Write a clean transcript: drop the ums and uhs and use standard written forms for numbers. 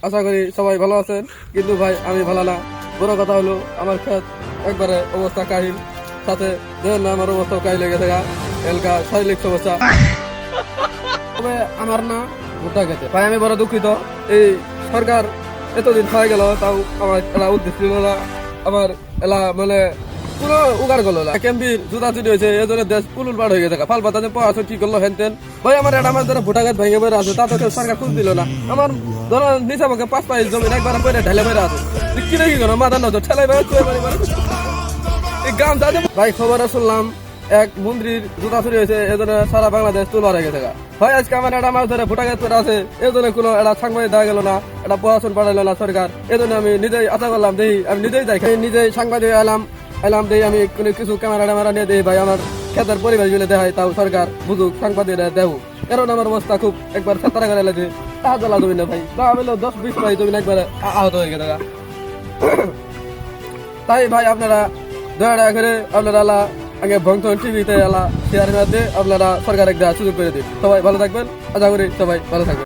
আশা করি সবাই ভালো আছেন, কিন্তু ভাই আমি ভালো না। বড় কথা হলো আমার ক্ষেত একবারে অবস্থা কাহিল, সাথে দেখেন না আমার অবস্থা কাহিল লেগে থাকা এলকা শারীরিক সমস্যা। তবে আমার না ভুট্টা খেতে ভাই আমি বড় দুঃখিত। এই সরকার এতদিন হয়ে গেল তাও আমার এলা উদ্দেশ্য ছিল না, আমার এলা মানে পুরো উগার গেল না। ক্যাম্পির জুতা চুরি হয়েছে, এজন্য দেশ পুলুল পাড় হয়ে গেছে। ফাল পাতা পড়াশো কি করলো হেনতেন ভাই আমার এটা আমার ধরো ভুটা গাছ ভেঙে বেড়ে আছে, তা তো সরকার খুঁজ দিল না। আমার ধরো নিচে আমাকে 5 পাইল জমি একবার বেড়ে ঢেলে বেড়ে আছে, কি রেখে গেল মাথা নজর ঠেলাই বেড়ে এই গান যাতে ভাই খবরে শুনলাম এক মন্ত্রীর জুতা চুরি হয়েছে, এজন্য সারা বাংলাদেশ তুলবার হয়ে গেছে। ভাই আজকে আমার একটা মাছ ধরে ভুটা গাছ পড়ে আছে, এজন্য কোনো একটা সাংবাদিক দেখা গেল না, এটা প্রশাসন পাঠাইলো না সরকার। এজন্য আমি নিজেই আশা করলাম দেখি আমি নিজেই যাই নিজেই সাংবাদিক এলাম দেখি আমি কোনো কিছু ক্যামেরা নিয়ে দিই ভাই আমার খেতের পরিবেশ গুলো দেখাই, তাও সরকার বুঝুক সাংবাদিকরা দেব। কারণ আমার অবস্থা খুব একবার ছাত্রা করে লাগছে, তাহা জ্বালা জমি না ভাই, তা আমি 10-20 ভাই জমি একবারে আহত হয়ে গেছে। তাই ভাই আপনারা দয়া করে আপনারা আগে ভংথন টিভিতে শেয়ার মেয়াদে আপনারা সরকার একটা সুযোগ করে দিন। সবাই ভালো থাকবেন, আশা করি সবাই ভালো থাকবেন।